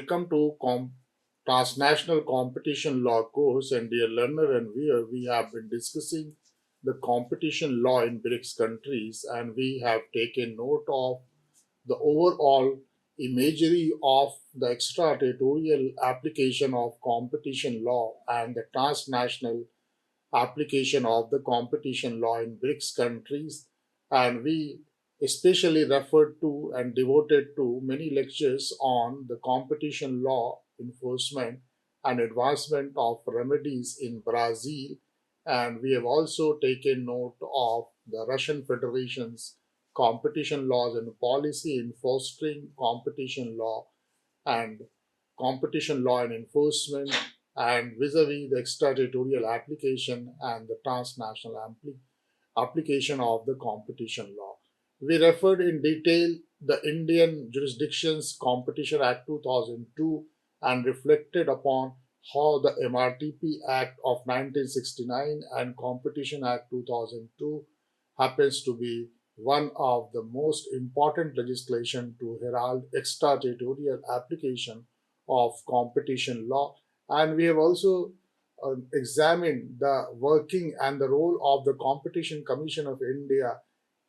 Welcome to Transnational Competition Law course. And dear learner and viewer, we have been discussing the competition law in BRICS countries, and we have taken note of the overall imagery of the extraterritorial application of competition law and the transnational application of the competition law in BRICS countries, and we especially referred to and devoted to many lectures on the competition law enforcement and advancement of remedies in Brazil, and we have also taken note of the Russian Federation's competition laws and policy in fostering competition law and competition law and enforcement, and vis-a-vis the extraterritorial application and the transnational application of the competition law. We referred in detail the Indian Jurisdictions Competition Act 2002 and reflected upon how the MRTP Act of 1969 and Competition Act 2002 happens to be one of the most important legislation to herald extraterritorial application of competition law. And we have also examined the working and the role of the Competition Commission of India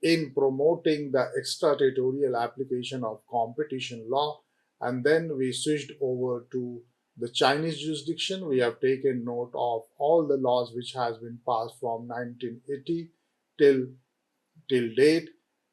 in promoting the extraterritorial application of competition law. And then we switched over to the Chinese jurisdiction. We have taken note of all the laws which has been passed from 1980 till date,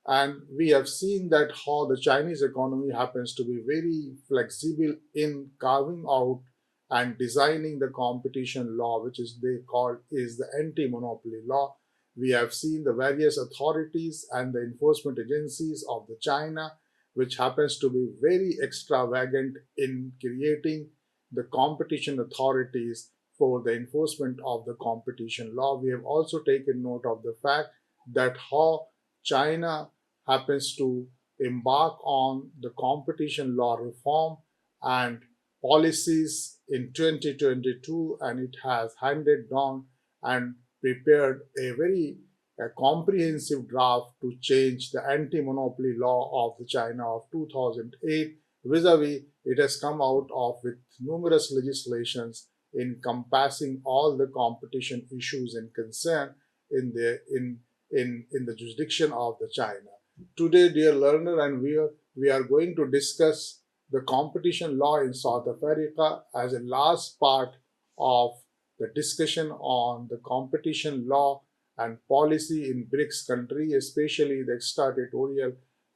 and we have seen that how the Chinese economy happens to be very flexible in carving out and designing the competition law, which is they call is the anti-monopoly law. We have seen the various authorities and the enforcement agencies of the China, which happens to be very extravagant in creating the competition authorities for the enforcement of the competition law. We have also taken note of the fact that how China happens to embark on the competition law reform and policies in 2022, and it has handed down and prepared a comprehensive draft to change the anti-monopoly law of the China of 2008. Vis-a-vis, it has come out of with numerous legislations encompassing all the competition issues and concern in the jurisdiction of the China. Today, dear learner and viewer, we are going to discuss the competition law in South Africa as a last part of the discussion on the competition law and policy in BRICS country, especially the extraterritorial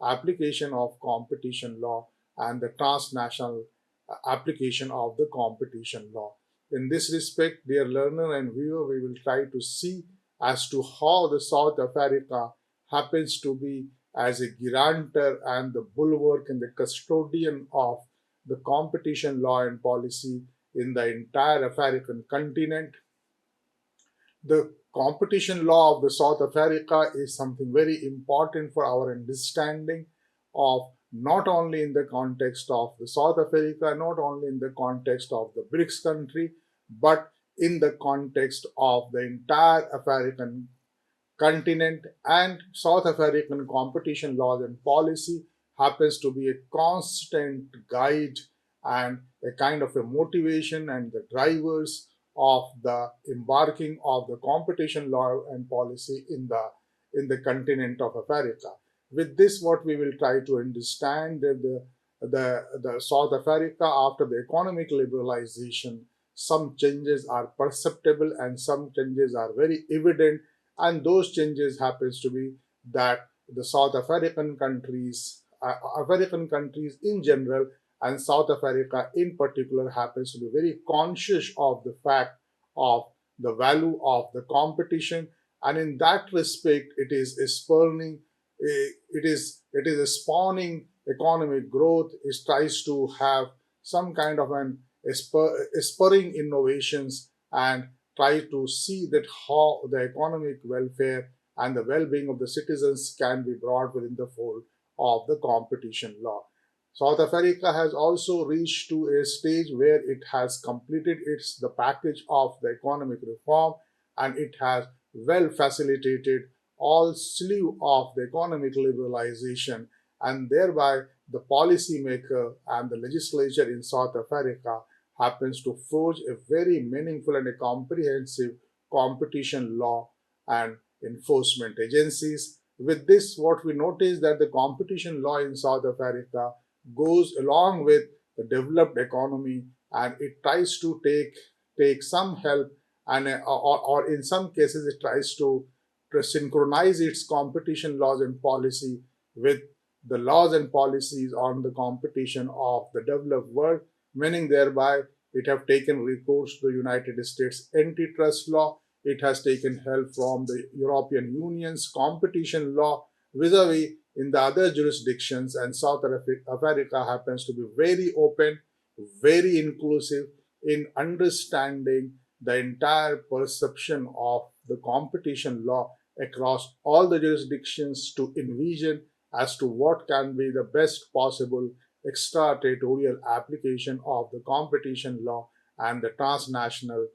application of competition law and the transnational application of the competition law. In this respect, dear learner and viewer, we will try to see as to how the South Africa happens to be as a guarantor and the bulwark and the custodian of the competition law and policy in the entire African continent. The competition law of the South Africa is something very important for our understanding of not only in the context of the South Africa, not only in the context of the BRICS country, but in the context of the entire African continent. And South African competition laws and policy happens to be a constant guide and a kind of a motivation and the drivers of the embarking of the competition law and policy in the continent of Africa. With this, what we will try to understand that the South Africa after the economic liberalization, some changes are perceptible and some changes are very evident, and those changes happens to be that the South African countries, African countries in general, and South Africa in particular happens to be very conscious of the fact of the value of the competition, and in that respect, it is spurning, it is a spawning economic growth. It tries to have some kind of an spurring innovations and try to see that how the economic welfare and the well-being of the citizens can be brought within the fold of the competition law. South Africa has also reached to a stage where it has completed the package of the economic reform, and it has well facilitated all slew of the economic liberalization, and thereby the policymaker and the legislature in South Africa happens to forge a very meaningful and a comprehensive competition law and enforcement agencies. With this, what we notice that the competition law in South Africa goes along with the developed economy, and it tries to take some help, and or in some cases it tries to synchronize its competition laws and policy with the laws and policies on the competition of the developed world, meaning thereby it have taken recourse to the United States antitrust law. It has taken help from the European Union's competition law vis-a-vis in the other jurisdictions, and South Africa happens to be very open, very inclusive in understanding the entire perception of the competition law across all the jurisdictions to envision as to what can be the best possible extraterritorial application of the competition law and the transnational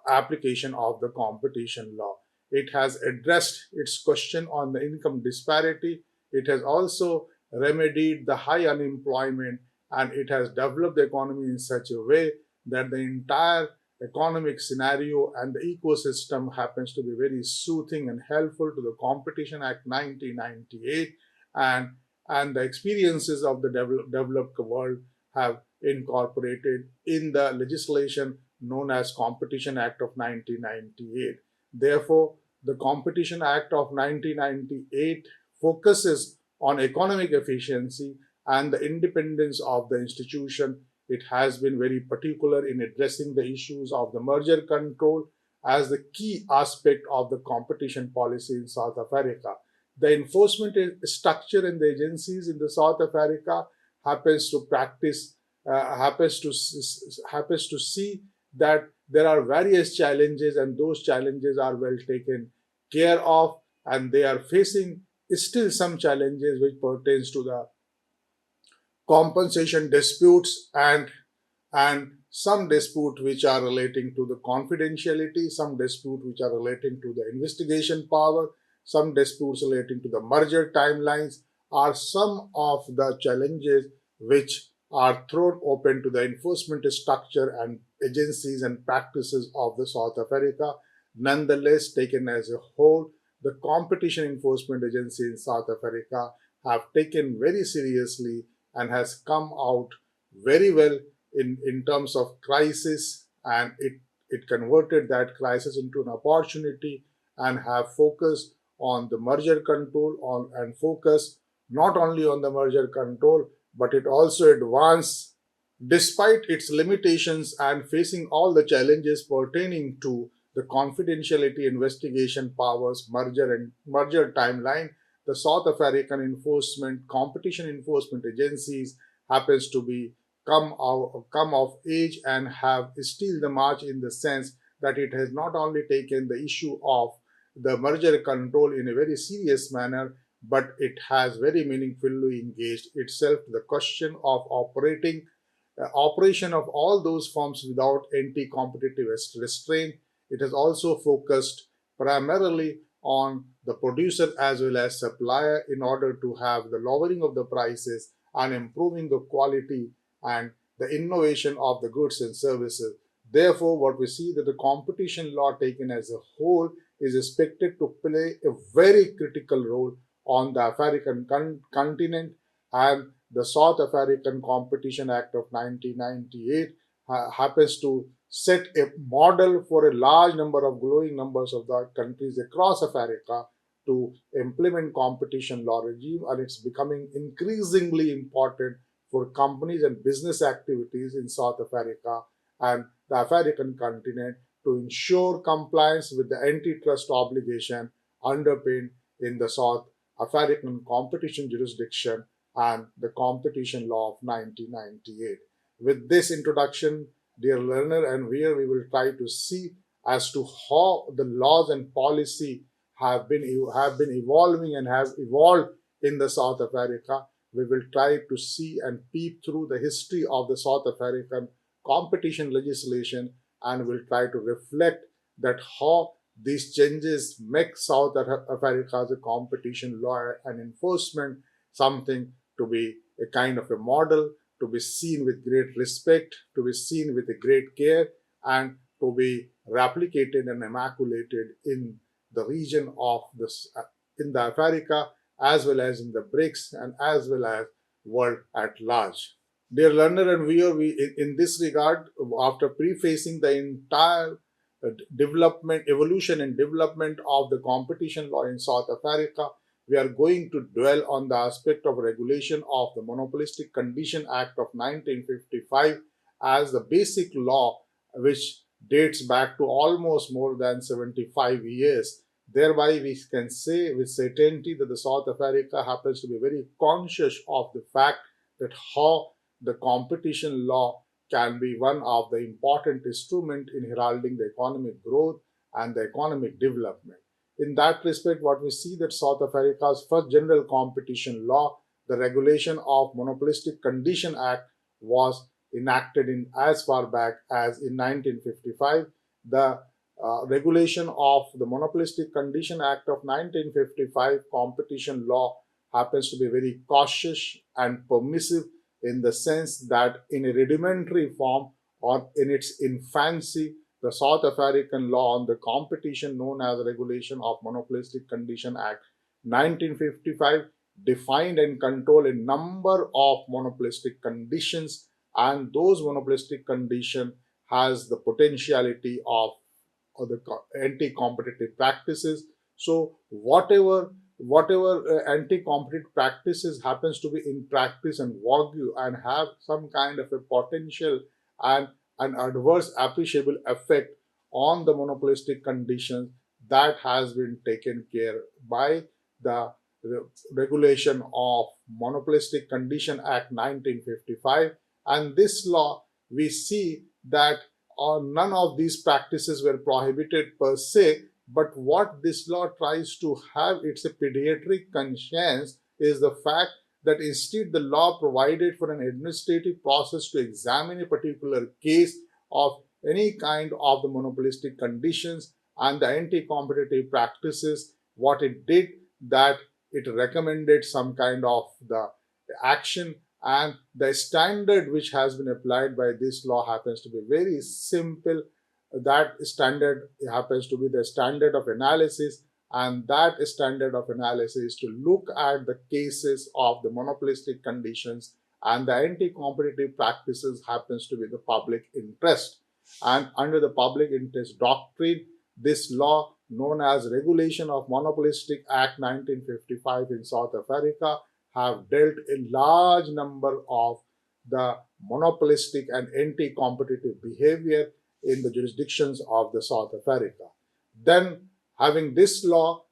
application of the competition law. It has addressed its question on the income disparity. It has also remedied the high unemployment, and it has developed the economy in such a way that the entire economic scenario and the ecosystem happens to be very soothing and helpful to the Competition Act 1998, and the experiences of the developed world have incorporated in the legislation known as Competition Act of 1998. Therefore, the Competition Act of 1998 focuses on economic efficiency and the independence of the institution. It has been very particular in addressing the issues of the merger control as the key aspect of the competition policy in South Africa. The enforcement structure and the agencies in the South Africa happens to practice, happens to see that there are various challenges, and those challenges are well taken care of, and they are facing still some challenges which pertains to the compensation disputes, and some dispute which are relating to the confidentiality, some dispute which are relating to the investigation power, some disputes relating to the merger timelines are some of the challenges which are thrown open to the enforcement structure and agencies and practices of the South Africa. Nonetheless, taken as a whole, the competition enforcement agency in South Africa have taken very seriously and has come out very well in terms of crisis, and it converted that crisis into an opportunity and have focused on the merger control and focus not only on the merger control, but it also advanced despite its limitations and facing all the challenges pertaining to the confidentiality investigation powers merger timeline. The South African enforcement competition enforcement agencies happens to be come of age and have still the march in the sense that it has not only taken the issue of the merger control in a very serious manner, but it has very meaningfully engaged itself to the question of operation of all those firms without anti-competitive restraint. It has also focused primarily on the producer as well as supplier in order to have the lowering of the prices and improving the quality and the innovation of the goods and services. Therefore, what we see that the competition law taken as a whole is expected to play a very critical role on the African continent, and the South African Competition Act of 1998 happens to set a model for a large number of growing numbers of the countries across Africa to implement competition law regime, and it's becoming increasingly important for companies and business activities in South Africa and the African continent to ensure compliance with the antitrust obligation underpinned in the South African competition jurisdiction and the competition law of 1998. With this introduction, dear learner and viewer, we will try to see as to how the laws and policy have been evolving and have evolved in the South Africa. We will try to see and peep through the history of the South African competition legislation, and will try to reflect that how these changes make South Africa's competition law and enforcement something to be a kind of a model to be seen with great respect, to be seen with a great care, and to be replicated and immaculated in the region of this in the Africa, as well as in the BRICS, and as well as world at large. Dear learner and viewer, in this regard, after prefacing the entire evolution and development of the competition law in South Africa, we are going to dwell on the aspect of regulation of the Monopolistic Condition Act of 1955 as the basic law which dates back to almost more than 75 years. Thereby, we can say with certainty that the South Africa happens to be very conscious of the fact that how the competition law can be one of the important instruments in heralding the economic growth and the economic development. In that respect, what we see that South Africa's first general competition law, the Regulation of Monopolistic Condition Act, was enacted in as far back as in 1955. The regulation of the Monopolistic Condition Act of 1955 competition law happens to be very cautious and permissive in the sense that in a rudimentary form or in its infancy, the South African law on the competition known as Regulation of Monopolistic Condition Act 1955 defined and controlled a number of monopolistic conditions, and those monopolistic conditions has the potentiality of the anti-competitive practices. So whatever anti-competitive practices happens to be in practice and value and have some kind of a potential and an adverse appreciable effect on the monopolistic conditions, that has been taken care by the regulation of Monopolistic Condition Act 1955. And this law, we see that none of these practices were prohibited per se, but what this law tries to have, it's a pediatric conscience, is the fact that instead the law provided for an administrative process to examine a particular case of any kind of the monopolistic conditions and the anti-competitive practices. What it did, that it recommended some kind of the action, and the standard which has been applied by this law happens to be very simple. That standard happens to be the standard of analysis, and that standard of analysis is to look at the cases of the monopolistic conditions, and the anti-competitive practices happens to be the public interest. And under the public interest doctrine, this law known as Regulation of Monopolistic Act 1955 in South Africa have dealt a large number of the monopolistic and anti-competitive behavior in the jurisdictions of the South Africa. Then, having this law,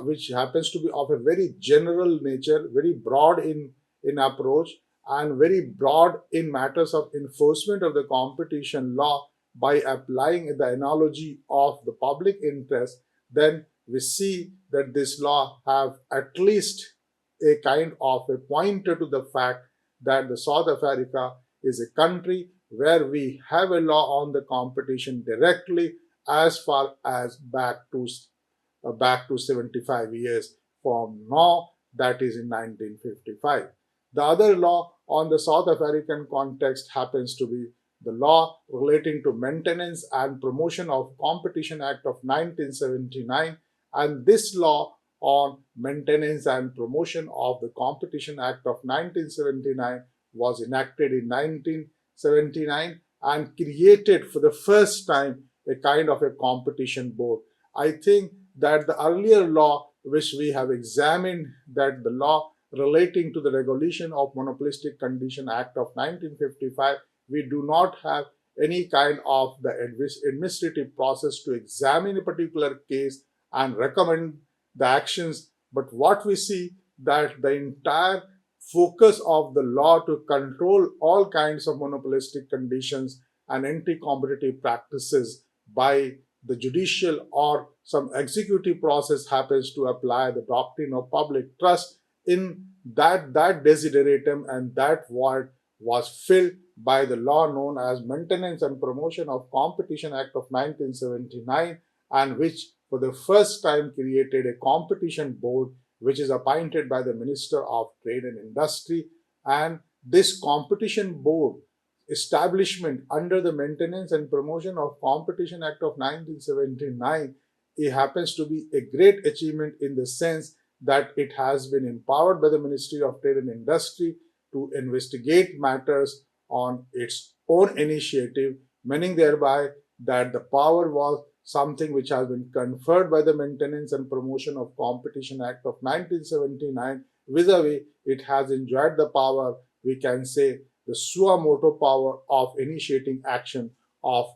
which happens to be of a very general nature, very broad in approach, and very broad in matters of enforcement of the competition law by applying the analogy of the public interest, then we see that this law have at least a kind of a pointer to the fact that the South Africa is a country where we have a law on the competition directly as far as back to 75 years from now, that is in 1955. The other law on the South African context happens to be the law relating to Maintenance and Promotion of Competition Act of 1979, and this law on Maintenance and Promotion of the Competition Act of 1979 was enacted in 1979 and created for the first time a kind of a competition board. I think that the earlier law which we have examined, that the law relating to the Regulation of Monopolistic Condition Act of 1955, we do not have any kind of the administrative process to examine a particular case and recommend the actions. But what we see, that the entire focus of the law to control all kinds of monopolistic conditions and anti-competitive practices by the judicial or some executive process happens to apply the doctrine of public trust. In that desideratum and that void was filled by the law known as Maintenance and Promotion of Competition Act of 1979, and which for the first time created a competition board which is appointed by the Minister of Trade and Industry. And this competition board establishment under the Maintenance and Promotion of Competition Act of 1979, it happens to be a great achievement in the sense that it has been empowered by the Ministry of Trade and Industry to investigate matters on its own initiative, meaning thereby that the power was something which has been conferred by the Maintenance and Promotion of Competition Act of 1979. Vis-a-vis, it has enjoyed the power, we can say, the suo motu power of initiating action of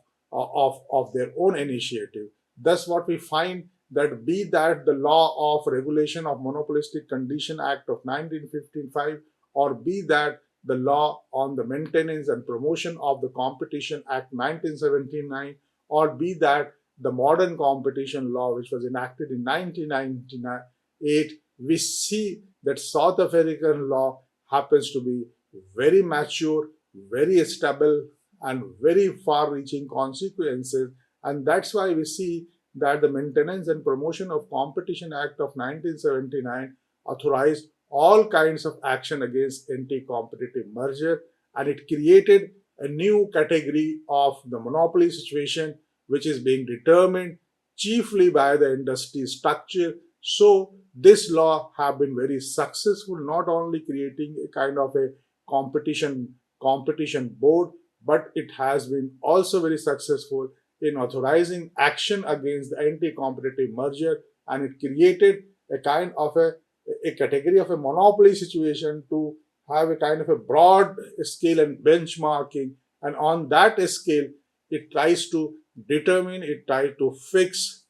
their own initiative. Thus, what we find that be that the law of regulation of monopolistic condition act of 1955, or be that the law on the maintenance and promotion of the competition act 1979, or be that the modern competition law which was enacted in 1998, we see that South African law happens to be very mature, very stable, and very far reaching consequences. And that's why we see that the Maintenance and Promotion of Competition Act of 1979 authorized all kinds of action against anti-competitive merger, and it created a new category of the monopoly situation which is being determined chiefly by the industry structure. So this law have been very successful, not only creating a kind of a competition board, but it has been also very successful in authorizing action against the anti-competitive merger, and it created a kind of a category of a monopoly situation to have a kind of a broad scale and benchmarking, and on that scale it tries to determine, it tries to fix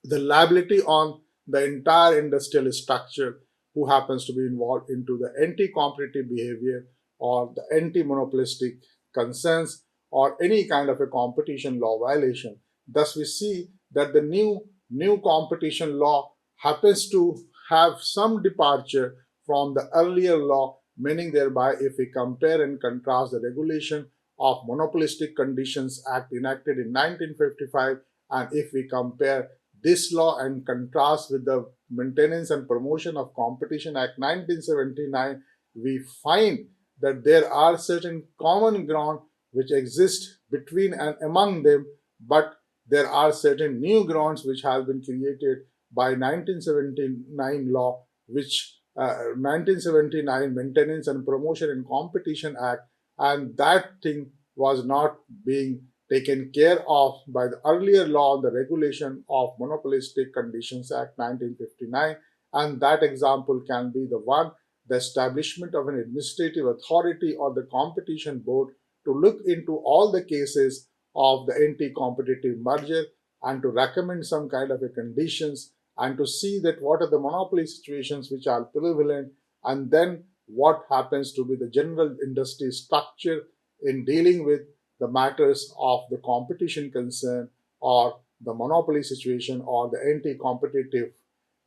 the liability on the entire industrial structure who happens to be involved into the anti-competitive behavior or the anti-monopolistic concerns or any kind of a competition law violation. Thus, we see that the new competition law happens to have some departure from the earlier law, meaning thereby if we compare and contrast the regulation of Monopolistic Conditions Act enacted in 1955, and if we compare this law and contrast with the Maintenance and Promotion of Competition Act 1979, we find that there are certain common ground which exist between and among them, but there are certain new grounds which have been created by 1979 law, which 1979 Maintenance and Promotion and Competition Act, and that thing was not being taken care of by the earlier law on the regulation of Monopolistic Conditions Act 1959, and that example can be the one, the establishment of an administrative authority or the competition board to look into all the cases of the anti-competitive merger and to recommend some kind of a conditions and to see that what are the monopoly situations which are prevalent, and then what happens to be the general industry structure in dealing with the matters of the competition concern or the monopoly situation or the anti-competitive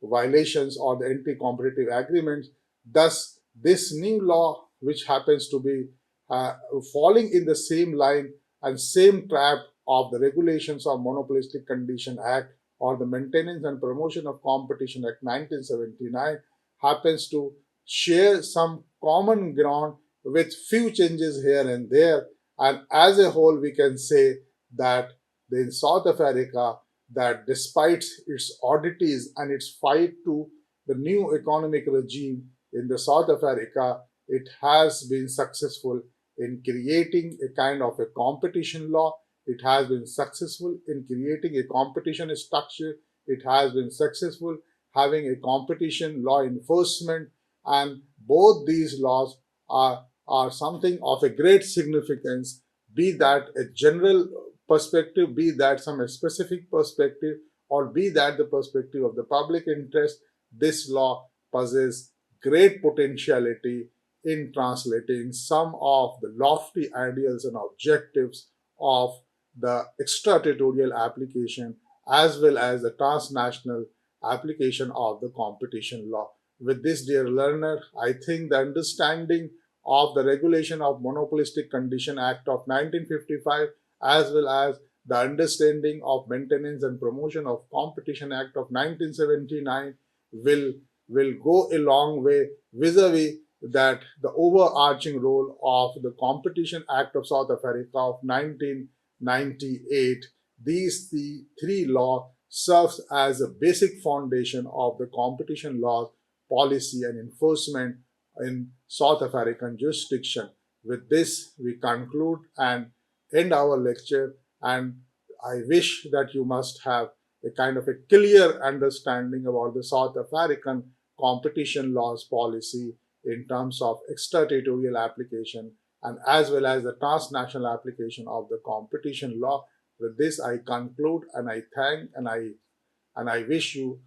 violations or the anti-competitive agreements. Thus, this new law, which happens to be uh, falling in the same line and same trap of the regulations of Monopolistic Condition Act or the Maintenance and Promotion of Competition Act 1979, happens to share some common ground with few changes here and there, and as a whole, we can say that in South Africa, that despite its oddities and its fight to the new economic regime in the South Africa, it has been successful in creating a kind of a competition law. It has been successful in creating a competition structure. It has been successful having a competition law enforcement, and both these laws are something of a great significance, be that a general perspective, be that some specific perspective, or be that the perspective of the public interest. This law possesses great potentiality in translating some of the lofty ideals and objectives of the extraterritorial application as well as the transnational application of the competition law. With this, dear learner, I think the understanding of the regulation of Monopolistic Condition Act of 1955 as well as the understanding of Maintenance and Promotion of Competition Act of 1979 will will go a long way vis-a-vis that the overarching role of the Competition Act of South Africa of 1998, the three law serves as a basic foundation of the competition law policy and enforcement in South African jurisdiction. With this, we conclude and end our lecture, and I wish that you must have a kind of a clear understanding about the South African competition laws policy in terms of extraterritorial application and as well as the transnational application of the competition law. With this, I conclude and I thank and I wish you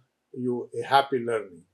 a happy learning.